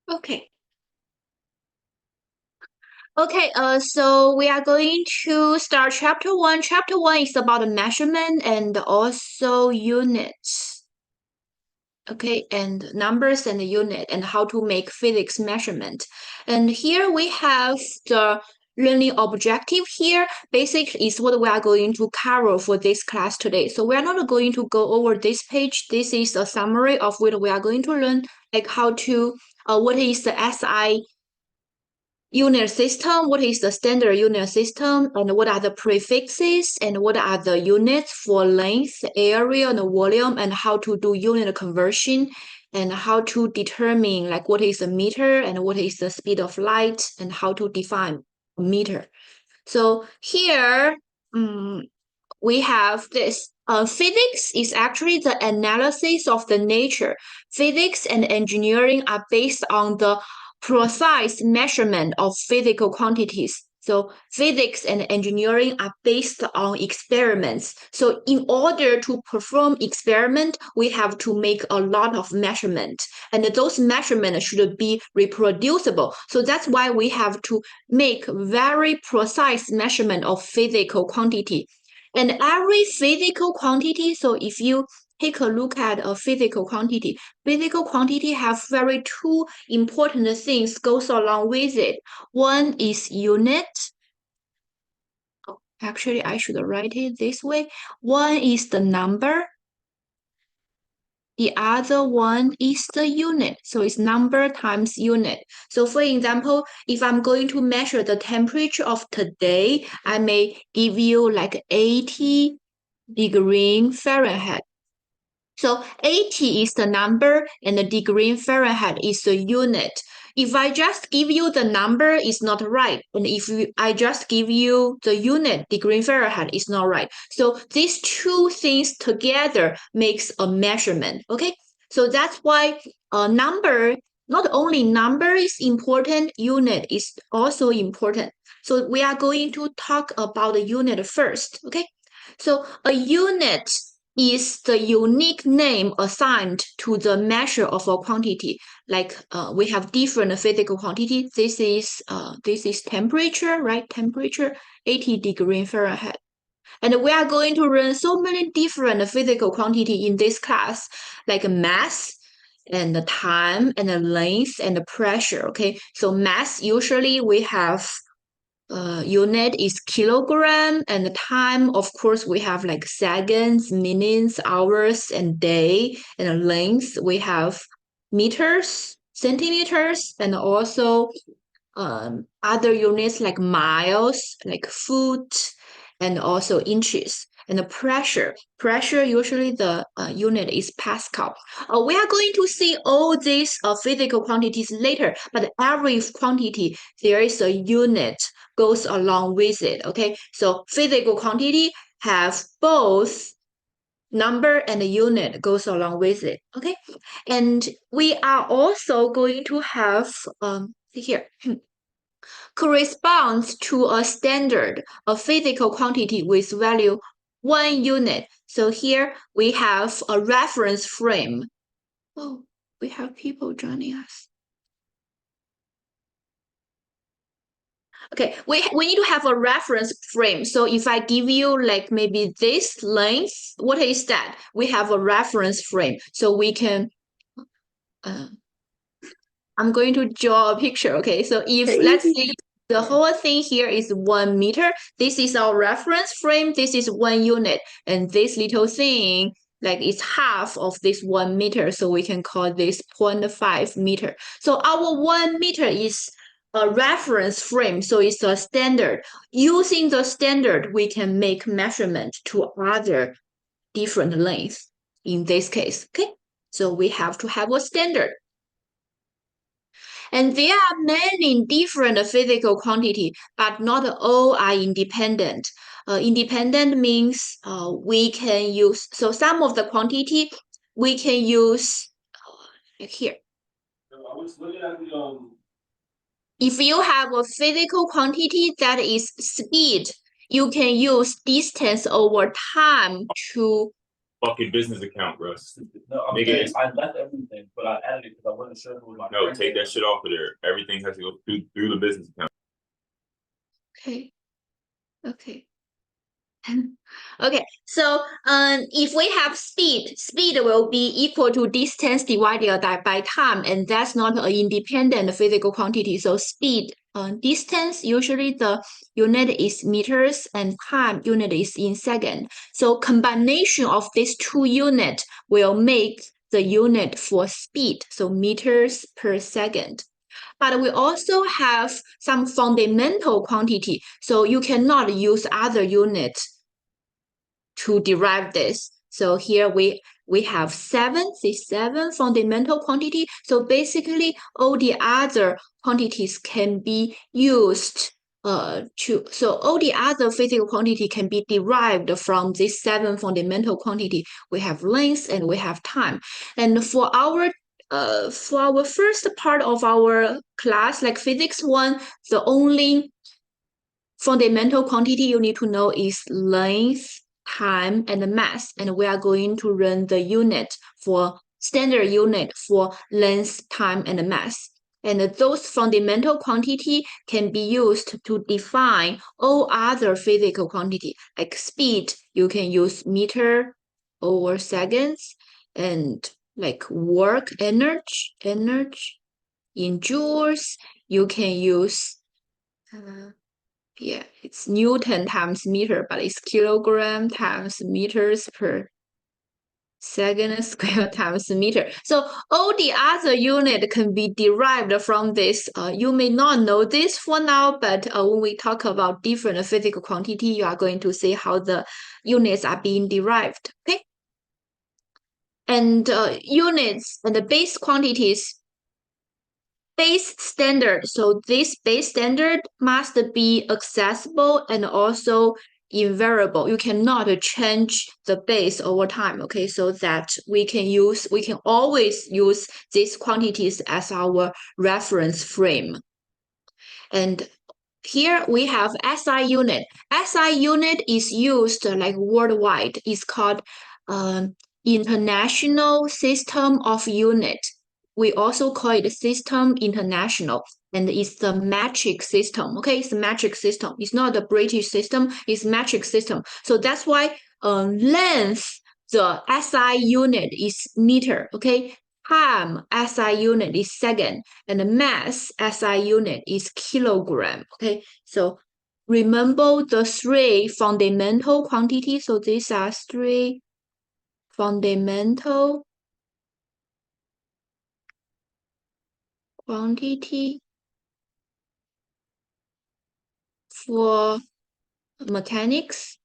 Okay. Okay, so we are going to start chapter one. Chapter one is about the measurement and also units. Okay, and numbers and unit and how to make physics measurement. And here we have the learning objective here. Basic is what we are going to cover for this class today. So we are not going to go over this page. This is a summary of what we are going to learn, like how to, what is the SI unit system, what is the standard unit system, and what are the prefixes, and what are the units for length, area, and volume, and how to do unit conversion, and how to determine like what is a meter and what is the speed of light, and how to define meter. So here we have this. Physics is actually the analysis of the nature. Physics and engineering are based on the precise measurement of physical quantities. So physics and engineering are based on experiments. So in order to perform experiment, we have to make a lot of measurement, and those measurements should be reproducible. So that's why we have to make very precise measurement of physical quantity. And every physical quantity, so if you take a look at a physical quantity have very two important things goes along with it. One is unit. Oh, actually, I should write it this way. One is the number. The other one is the unit. So it's number times unit. So for example, if I'm going to measure the temperature of today, I may give you like 80 degree Fahrenheit. So 80 is the number and the degree Fahrenheit is the unit. If I just give you the number, it's not right. And if I just give you the unit, degree Fahrenheit, it's not right. So these two things together makes a measurement, okay? So that's why a number, not only number is important, unit is also important. So we are going to talk about the unit first, okay? So a unit is the unique name assigned to the measure of a quantity. Like we have different physical quantity. This is temperature, right? Temperature, 80 degree Fahrenheit. And we are going to learn so many different physical quantity in this class, like mass and the time and the length and the pressure. Okay, so mass usually we have unit is kilogram, and the time, of course, we have like seconds, minutes, hours, and day. And length, we have meters, centimeters, and also other units like miles, like foot, and also inches. And the pressure usually the unit is Pascal. We are going to see all these physical quantities later, but every quantity there is a unit goes along with it. Okay, so physical quantity have both number and unit goes along with it. Okay, and we are also going to have here corresponds to a standard, a physical quantity with value 1 unit. So here we have a reference frame. Oh, we have people joining us. Okay, we need to have a reference frame. So if I give you like maybe this length, what is that? We have a reference frame. So we can, I'm going to draw a picture. Okay, so if let's say the whole thing here is 1 meter, this is our reference frame, this is 1 unit, and this little thing like it's half of this 1 meter, so we can call this 0.5 meter. So our 1 meter is a reference frame, so it's a standard. Using the standard, we can make measurement to other different lengths in this case. Okay, so we have to have a standard. And there are many different physical quantity, but not all are independent. Independent means we can use, so some of the quantity we can use here. If you have a physical quantity that is speed, you can use distance over time to fucking business account, bro. No, I left everything, but I added it because I wasn't sure if it was my. No, take that shit off of there. Everything has to go through the business account. Okay. Okay. Okay, so if we have speed will be equal to distance divided by time, and that's not an independent physical quantity. So speed, distance, usually the unit is meters and time unit is in second. So combination of these two units will make the unit for speed, so meters per second. But we also have some fundamental quantity, so you cannot use other units to derive this. So here we have seven fundamental quantity. So basically all the other quantities can be used so all the other physical quantity can be derived from these seven fundamental quantity. We have length and we have time. And for our first part of our class, like physics 1, the only fundamental quantity you need to know is length, time, and mass. And we are going to run the unit for standard unit for length, time, and mass. And those fundamental quantity can be used to define all other physical quantity. Like speed, you can use meter over seconds, and like work, energy in joules, you can use yeah, it's Newton times meter, but it's kilogram times meters per second square times meter. So all the other unit can be derived from this. You may not know this for now, but when we talk about different physical quantity, you are going to see how the units are being derived. Okay. And units and the base quantities. Base standard. So this base standard must be accessible and also invariable. You cannot change the base over time. Okay, so that we can always use these quantities as our reference frame. And here we have SI unit. SI unit is used like worldwide. It's called International System of Unit. We also call it System International, and it's the metric system. Okay, it's a metric system. It's not the British system, it's metric system. So that's why length, the SI unit is meter. Okay, time SI unit is second, and the mass SI unit is kilogram. Okay, so remember the three fundamental quantities. So these are three fundamental quantity for mechanics,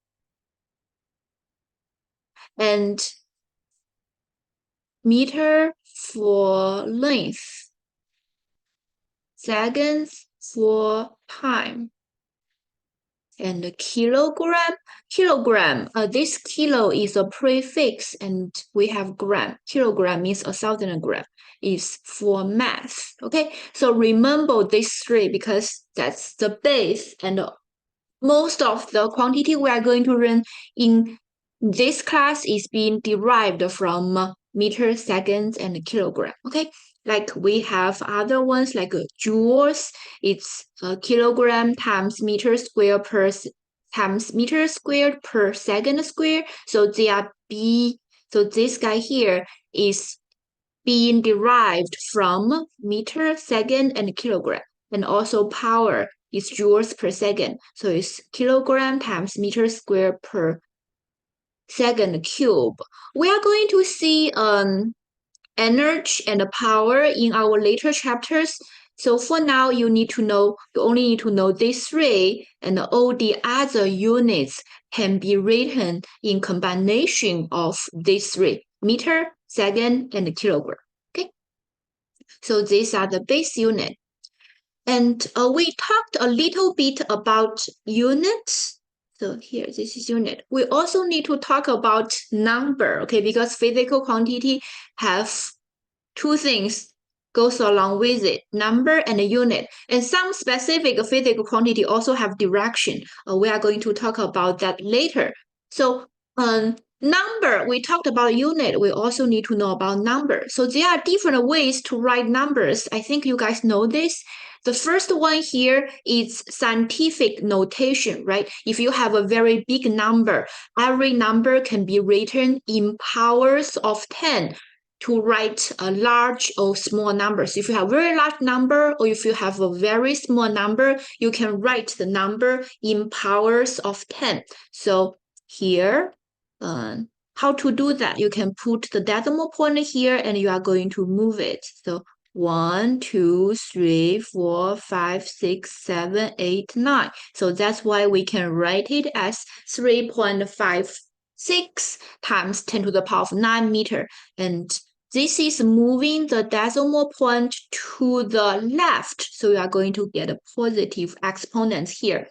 and meter for length, seconds for time, and kilogram. This kilo is a prefix, and we have gram. Kilogram means 1,000 gram. Is for mass. Okay, so remember these three because that's the base, and most of the quantity we are going to learn in this class is being derived from meter, seconds, and kilogram. Okay, like we have other ones like joules. It's kilogram times meter square per times meter squared per second square. So they are so this guy here is being derived from meter, second, and kilogram. And also power is joules per second. So it's kilogram times meter squared per second cube. We are going to see energy and power in our later chapters. So for now, you only need to know these three, and all the other units can be written in combination of these three: meter, second, and kilogram. Okay, so these are the base unit. And we talked a little bit about units. So here, this is unit. We also need to talk about number, okay, because physical quantity have two things goes along with it, number and a unit. And some specific physical quantity also have direction. We are going to talk about that later. So Number, we talked about unit. We also need to know about number. So there are different ways to write numbers. I think you guys know this. The first one here is scientific notation, right? If you have a very big number, every number can be written in powers of 10 to write a large or small numbers. If you have a very large number or if you have a very small number, you can write the number in powers of 10. So here, how to do that? You can put the decimal point here and you are going to move it. So 1, 2, 3, 4, 5, 6, 7, 8, 9. So that's why we can write it as 3.56 times 10 to the power of 9 meter. And this is moving the decimal point to the left. So you are going to get a positive exponent here.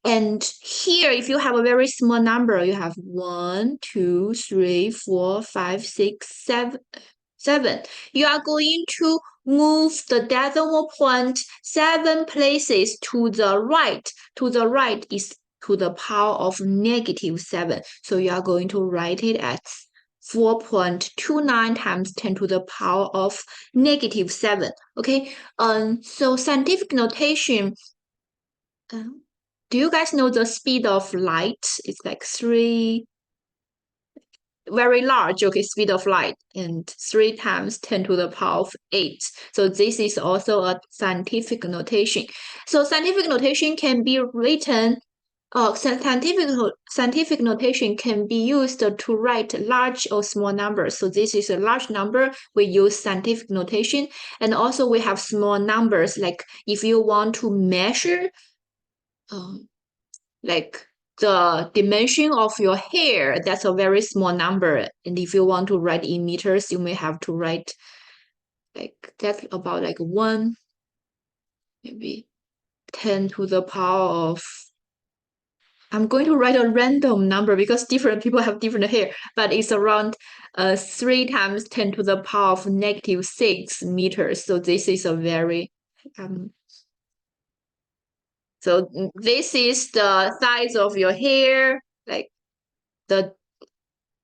And here, if you have a very small number, you have 1, 2, 3, 4, 5, 6, 7. You are going to move the decimal point 7 places to the right. To the right is to the power of -7. So you are going to write it as 4.29 times 10 to the power of -7. Okay. So scientific notation. Do you guys know the speed of light? It's like 3, very large, okay, speed of light, and 3 times 10 to the power of 8. So this is also a scientific notation. So scientific notation can be written, scientific notation can be used to write large or small numbers. So this is a large number, we use scientific notation. And also we have small numbers, like if you want to measure like the dimension of your hair, that's a very small number. And if you want to write in meters, you may have to write like that's about like 1, maybe 10 to the power of, I'm going to write a random number because different people have different hair, but it's around 3 times 10 to the power of -6 meters. So this is a very so this is the size of your hair, like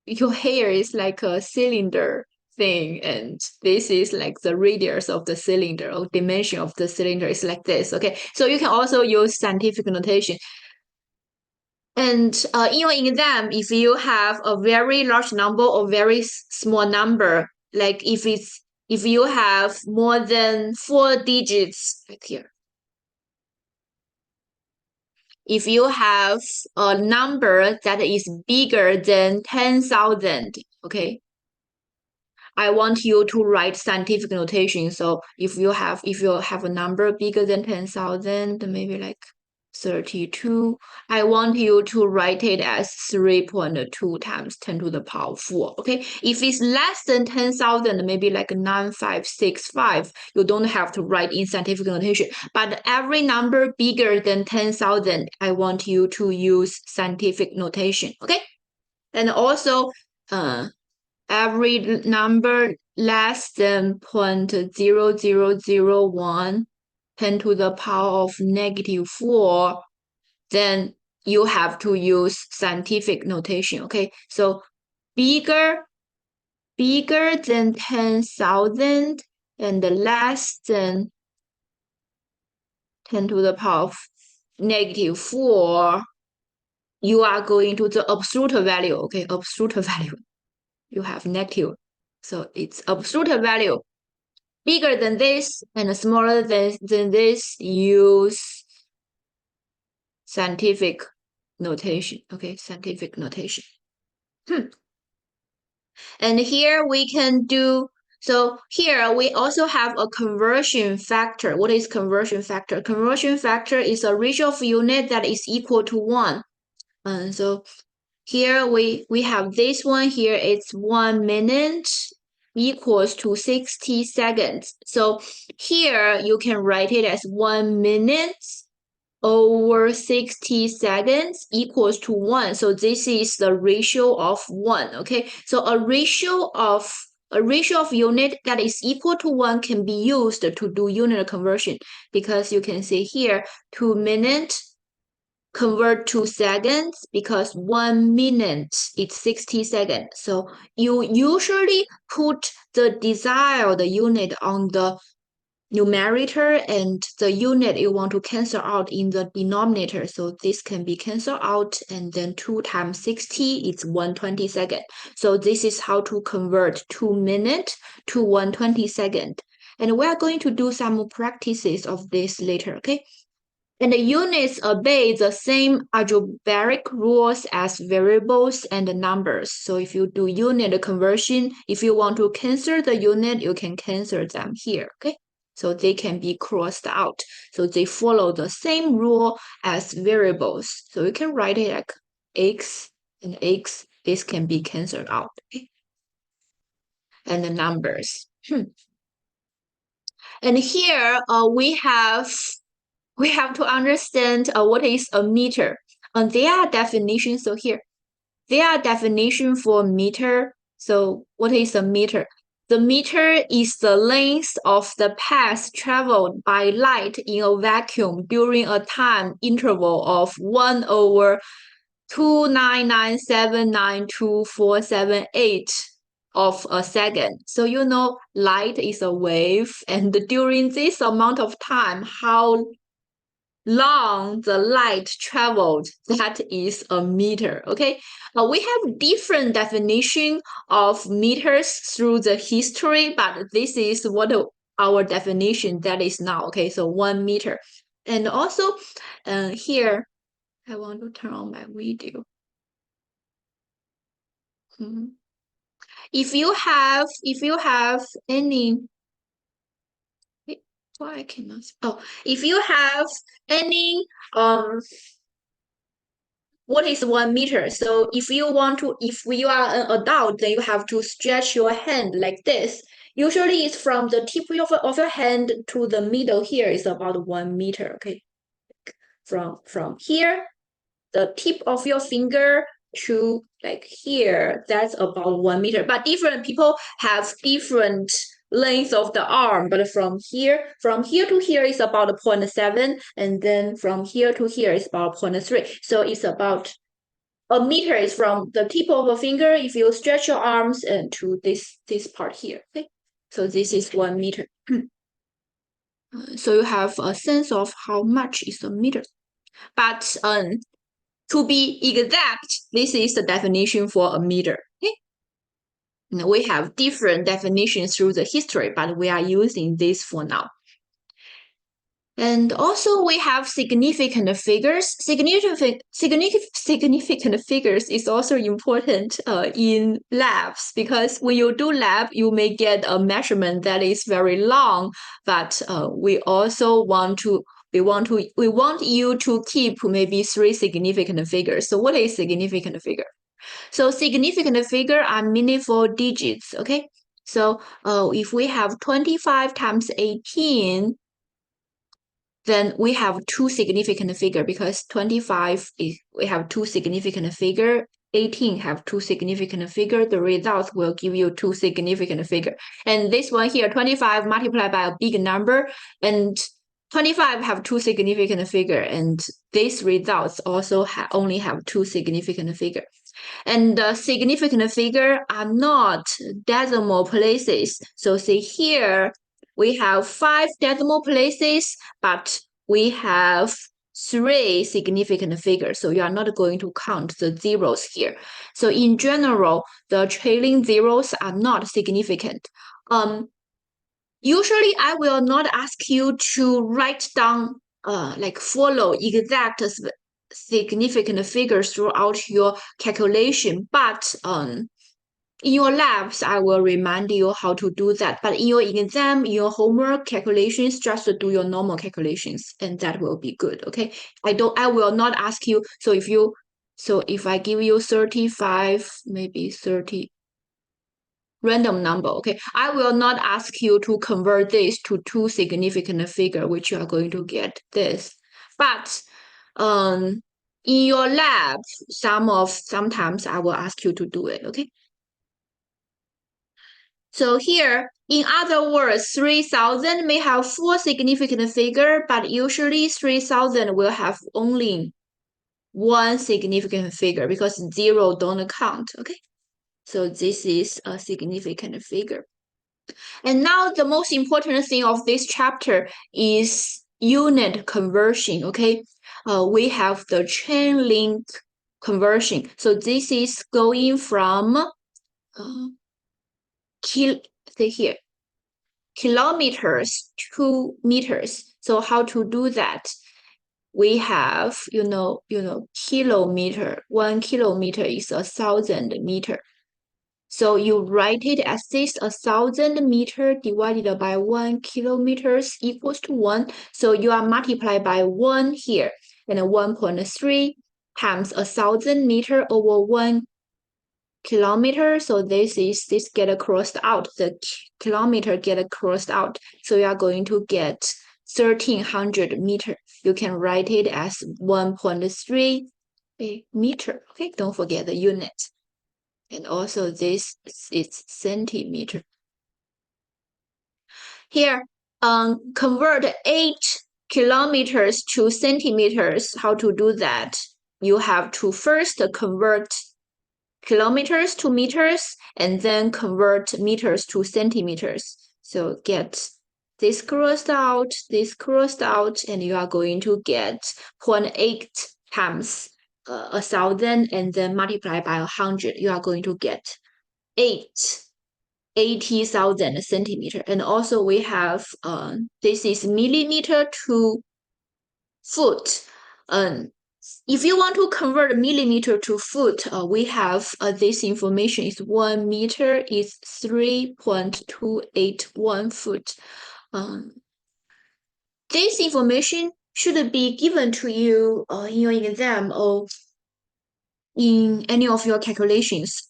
your hair is like a cylinder thing, and this is like the radius of the cylinder or dimension of the cylinder is like this. Okay, so you can also use scientific notation. And in your exam, if you have a very large number or very small number, like if you have more than 4 digits right here. If you have a number that is bigger than 10,000, okay, I want you to write scientific notation. So if you have a number bigger than 10,000, maybe like 32, I want you to write it as 3.2 times 10 to the power 4. Okay, if it's less than 10,000, maybe like 9565, you don't have to write in scientific notation. But every number bigger than 10,000, I want you to use scientific notation. Okay, and also every number less than 0.0001 10 to the power of -4, then you have to use scientific notation. Okay, so bigger than 10,000 and less than 10 to the power of -4, you are going to the absolute value. Okay, absolute value. You have negative, so it's absolute value. Bigger than this and smaller than this, use scientific notation. Okay, scientific notation. And here we can do, so here we also have a conversion factor. What is conversion factor? Conversion factor is a ratio of unit that is equal to 1. And so here we have this one here, it's 1 minute equals to 60 seconds. So here you can write it as 1 minute over 60 seconds equals to 1. So this is the ratio of 1. Okay, so a ratio of unit that is equal to 1 can be used to do unit conversion, because you can see here 2 minutes convert to seconds because 1 minute is 60 seconds. So you usually put the desired unit on the numerator and the unit you want to cancel out in the denominator. So this can be canceled out, and then 2 times 60 is 120 seconds. So this is how to convert 2 minutes to 120 seconds. And we are going to do some practices of this later, okay? And the units obey the same algebraic rules as variables and numbers. So if you do unit conversion, if you want to cancel the unit, you can cancel them here, okay? So they can be crossed out. So they follow the same rule as variables. So you can write it like x and x. This can be canceled out, okay? And the numbers. And here we have to understand what is a meter. There are definitions. So here, there are definitions for meter. So what is a meter? The meter is the length of the path traveled by light in a vacuum during a time interval of 1/299792478 of a second. So you know light is a wave, and during this amount of time, how long the light traveled, that is a meter, okay? We have different definition of meters through the history, but this is what our definition that is now, okay? So 1 meter. And also here, I want to turn on my video. If you have any, why I cannot? Oh, if you have any what is 1 meter? So if you are an adult, then you have to stretch your hand like this. Usually it's from the tip of your hand to the middle here is about 1 meter, okay? From here, the tip of your finger to like here, that's about 1 meter. But different people have different length of the arm, but from here to here is about 0.7, and then from here to here is about 0.3. So it's about a meter is from the tip of a finger if you stretch your arms and to this part here. Okay, so this is 1 meter. So you have a sense of how much is a meter. But to be exact, this is the definition for a meter. Okay? We have different definitions through the history, but we are using this for now. And also we have significant figures. Significant figures is also important in labs, because when you do lab, you may get a measurement that is very long, but we also want you to keep maybe 3 significant figures. So what is significant figure? So significant figure are meaningful digits, okay? So if we have 25 times 18, then we have 2 significant figure, because 25 we have 2 significant figure, 18 have 2 significant figure. The result will give you 2 significant figure. And this one here, 25 multiplied by a big number, and 25 have 2 significant figure, and these results also only have 2 significant figure. And the significant figure are not decimal places. So see here, we have 5 decimal places, but we have 3 significant figures. So you are not going to count the zeros here. So in general, the trailing zeros are not significant. Usually I will not ask you to write down like follow exact significant figures throughout your calculation, but in your labs, I will remind you how to do that. But in your exam, in your homework calculations, just do your normal calculations, and that will be good, okay? I will not ask you, so if I give you 35, maybe 30, random number, okay? I will not ask you to convert this to 2 significant figure, which you are going to get this. But in your lab, sometimes I will ask you to do it, okay? So here, in other words, 3,000 may have 4 significant figure, but usually 3,000 will have only one significant figure because 0 don't count, okay? So this is a significant figure. And now the most important thing of this chapter is unit conversion, okay? We have the chain link conversion. So this is going from say here, kilometers to meters. So how to do that? We have, kilometer. 1 kilometer is 1,000 meter. So you write it as this: 1,000 meter divided by 1 kilometers equals to 1. So you are multiplied by 1 here, and 1.3 times 1,000 meter over 1 kilometer. So this get crossed out. The kilometer get crossed out. So you are going to get 1,300 meter. You can write it as 1.3 meter. Okay, don't forget the unit. And also this is centimeter. Here, convert 8 kilometers to centimeters. How to do that? You have to first convert kilometers to meters and then convert meters to centimeters. So get this crossed out, and you are going to get 0.8 times 1,000 and then multiply by 100. You are going to get 80,000 centimeter. And also we have this is millimeter to foot. If you want to convert millimeter to foot, we have this information is 1 meter is 3.281 foot. This information should be given to you in your exam or in any of your calculations.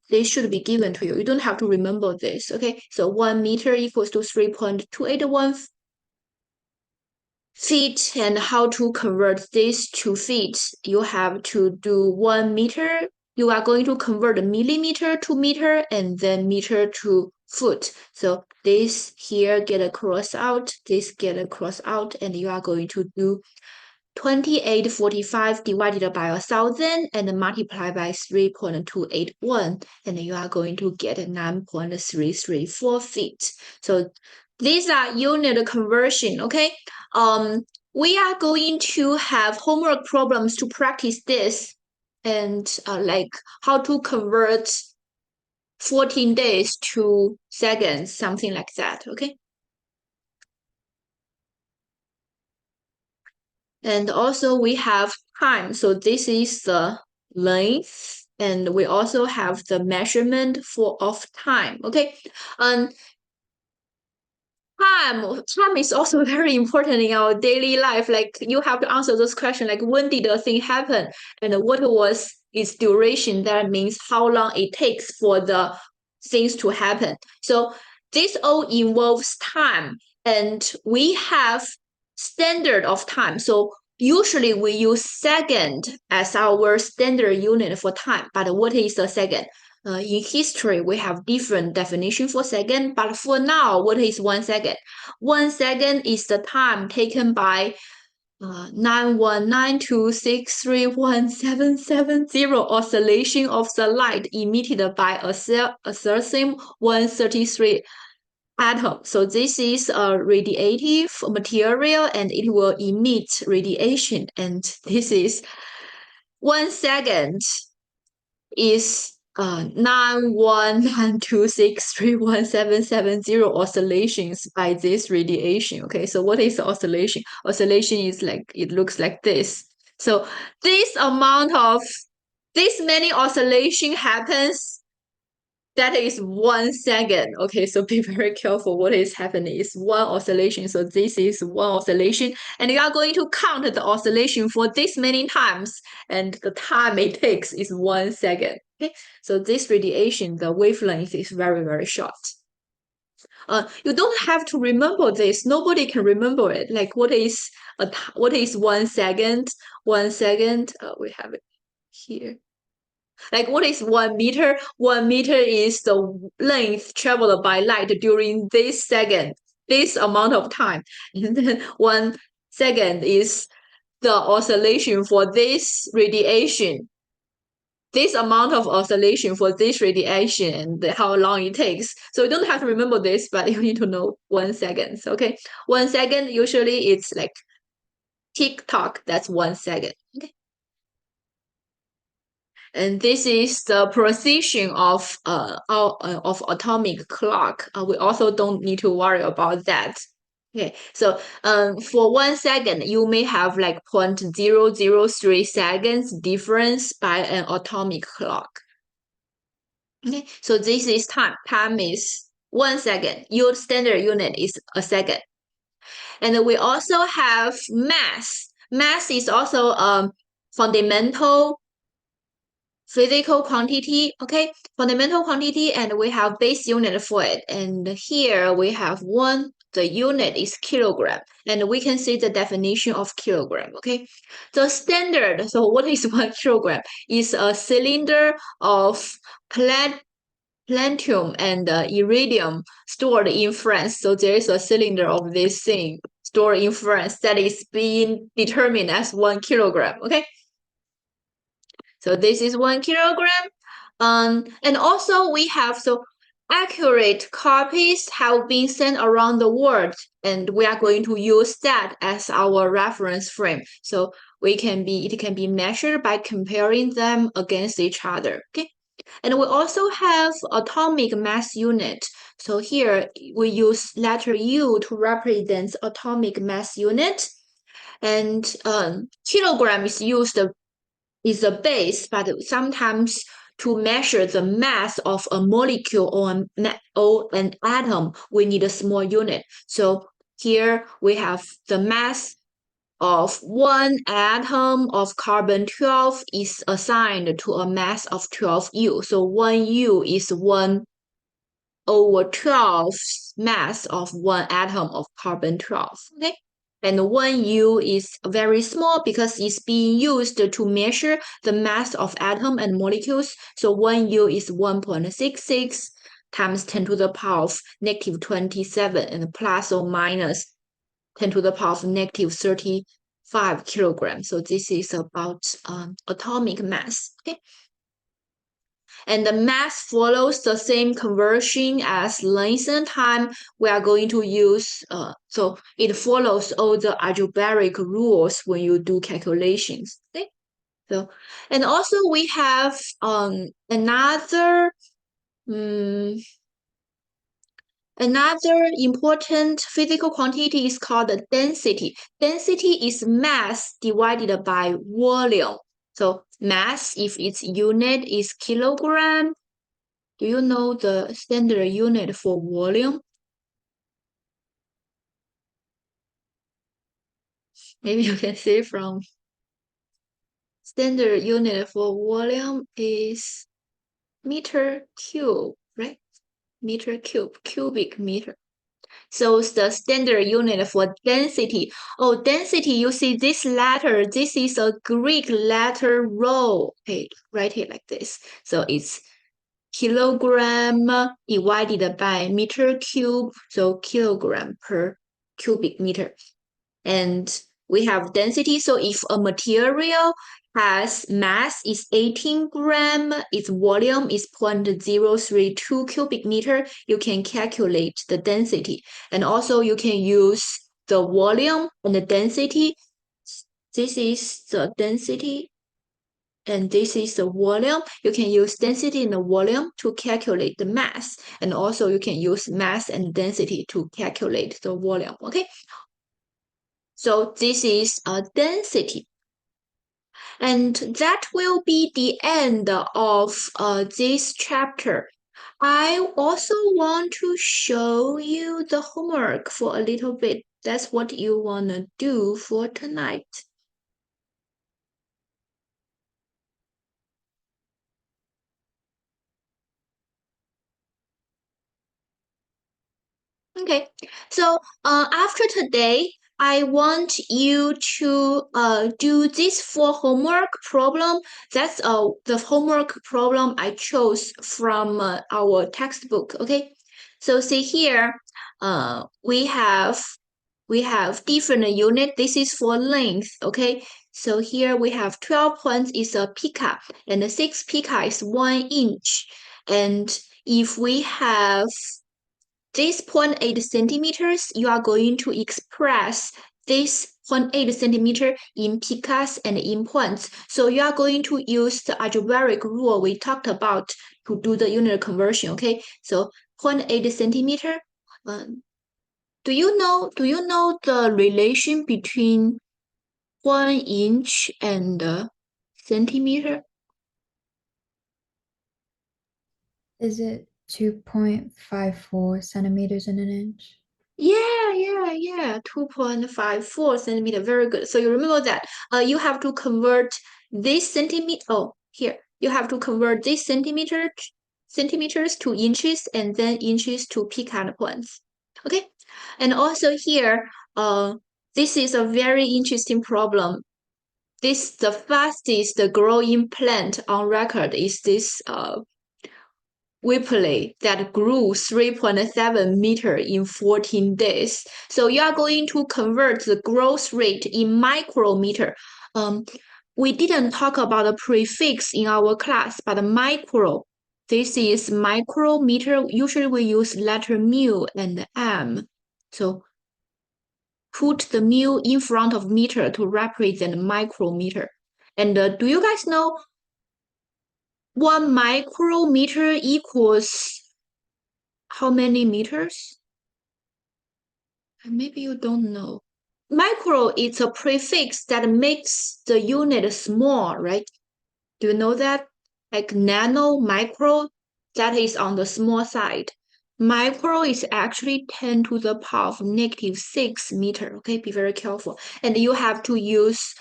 They should be given to you. You don't have to remember this, okay? So 1 meter equals to 3.281 feet. And how to convert this to feet? You have to do 1 meter. You are going to convert millimeter to meter and then meter to foot. So this here get a cross out, this get a cross out, and you are going to do 2845 divided by 1,000 and multiply by 3.281, and you are going to get 9.334 feet. So these are unit conversion, okay? We are going to have homework problems to practice this and like how to convert 14 days to seconds, something like that, okay? And also we have time. So this is the length, and we also have the measurement of time, okay? Time is also very important in our daily life. Like you have to answer those questions like when did a thing happen and what was its duration. That means how long it takes for the things to happen. So this all involves time, and we have standard of time. So usually we use second as our standard unit for time. But what is a second? In history, we have different definition for second, but for now, what is 1 second? 1 second is the time taken by 919263177 oscillation of the light emitted by a cesium-133 atom. So this is a radiative material and it will emit radiation. And this is 1 second is 919263177 oscillations by this radiation. Okay, so what is the oscillation? Oscillation is like, it looks like this. So this many oscillation happens, that is 1 second. Okay, so be very careful what is happening. It's one oscillation. So this is one oscillation, and you are going to count the oscillation for this many times, and the time it takes is 1 second. Okay, so this radiation, the wavelength is very, very short. You don't have to remember this. Nobody can remember it. Like what is 1 second? 1 second. We have it here. Like what is 1 meter? 1 meter is the length traveled by light during this second, this amount of time. And then 1 second is the oscillation for this radiation, this amount of oscillation for this radiation and how long it takes. So you don't have to remember this, but you need to know 1 second. Okay, 1 second, usually it's like tick tock, that's 1 second. Okay. And this is the precision of atomic clock. We also don't need to worry about that. Okay, so for 1 second, you may have like 0.003 seconds difference by an atomic clock. Okay, so this is time. Time is 1 second. Your standard unit is a second. And we also have mass. Mass is also fundamental physical quantity, okay? Fundamental quantity, and we have base unit for it. And here we have one, the unit is kilogram. And we can see the definition of kilogram, okay? The standard, so what is 1 kilogram? Is a cylinder of platinum and iridium stored in France. So there is a cylinder of this thing stored in France that is being determined as 1 kilogram, okay? So this is 1 kilogram. And also we have, so accurate copies have been sent around the world, and we are going to use that as our reference frame. So it can be measured by comparing them against each other, okay? And we also have atomic mass unit. So here we use letter U to represent atomic mass unit. And kilogram is used is a base, but sometimes to measure the mass of a molecule or an atom, we need a small unit. So here we have the mass of 1 atom of carbon-12 is assigned to a mass of 12 U. So 1 U is 1 over 12 mass of 1 atom of carbon-12. Okay. And 1 U is very small because it's being used to measure the mass of atom and molecules. So 1 U is 1.66 times 10 to the power of negative 27 and plus or minus 10 to the power of negative 35 kilograms. So this is about atomic mass. Okay. And the mass follows the same conversion as length and time. We are going to use, so it follows all the algebraic rules when you do calculations. Okay? So, and also we have another important physical quantity is called density. Density is mass divided by volume. So mass, if its unit is kilogram, do you know the standard unit for volume? Maybe you can say from standard unit for volume is meter cube, right? Meter cube, cubic meter. So the standard unit for density. Oh, density, you see this letter, this is a Greek letter rho. Okay, write it like this. So it's kilogram divided by meter cube, so kilogram per cubic meter. And we have density, so if a material has mass is 18 gram, its volume is 0.032 cubic meter, you can calculate the density. And also you can use the volume and the density. This is the density and this is the volume. You can use density and the volume to calculate the mass. And also you can use mass and density to calculate the volume, okay? So this is a density. And that will be the end of this chapter. I also want to show you the homework for a little bit. That's what you want to do for tonight. Okay, so after today, I want you to do this 4 homework problem. That's the homework problem I chose from our textbook. Okay, so see here, we have we have different unit. This is for length, okay? So here we have 12 points is a pica, and the 6 pica is 1 inch. And if we have this 0.8 centimeters, you are going to express this 0.8 centimeter in picas and in points. So you are going to use the algebraic rule we talked about to do the unit conversion, okay? So 0.8 centimeter. Do you know the relation between 1 inch and centimeter? Is it 2.54 centimeters in an inch? Yeah. 2.54 centimeter. Very good. So you remember that you have to convert this centimeter. Oh, here. You have to convert this centimeters to inches and then inches to pica points. Okay. And also here, this is a very interesting problem. The fastest growing plant on record is this Whipple that grew 3.7 meter in 14 days. So you are going to convert the growth rate in micrometer. We didn't talk about the prefix in our class, but micro. This is micrometer. Usually we use letter mu and m. So put the mu in front of meter to represent micrometer. And do you guys know 1 micrometer equals how many meters? Maybe you don't know. Micro is a prefix that makes the unit small, right? Do you know that? Like nano, micro, that is on the small side. Micro is actually 10 to the power of -6 meter. Okay, be very careful. And you have to use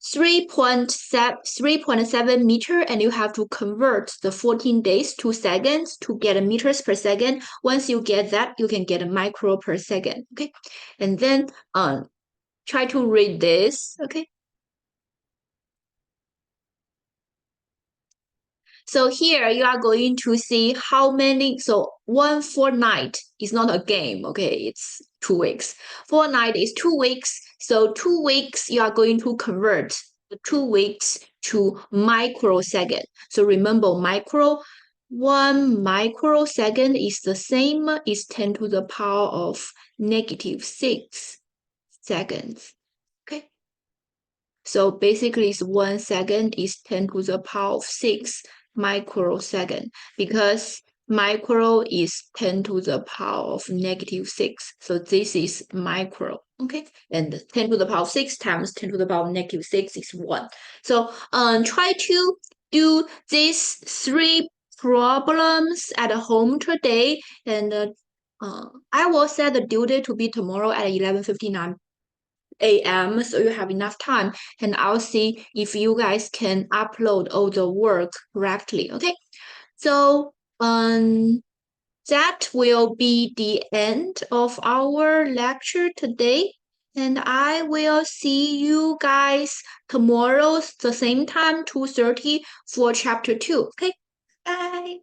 3.7 meter, and you have to convert the 14 days to seconds to get meters per second. Once you get that, you can get a micro per second. Okay, and then try to read this. Okay. So here you are going to see how many, so 1 fortnight is not a game, okay, it's 2 weeks. Fortnight is 2 weeks, so 2 weeks you are going to convert the 2 weeks to microsecond. So remember 1 microsecond is the same as 10 to the power of -6 seconds, okay? So basically it's 1 second is 10 to the power of 6 microsecond, because micro is 10 to the power of -6. So this is micro, okay? And 10 to the power of 6 times 10 to the power of -6 is 1. So try to do these 3 problems at home today, and I will set the due date to be tomorrow at 11:59 a.m. so you have enough time, and I'll see if you guys can upload all the work correctly. Okay, so that will be the end of our lecture today, and I will see you guys tomorrow the same time, 2:30, for chapter 2. Okay, bye.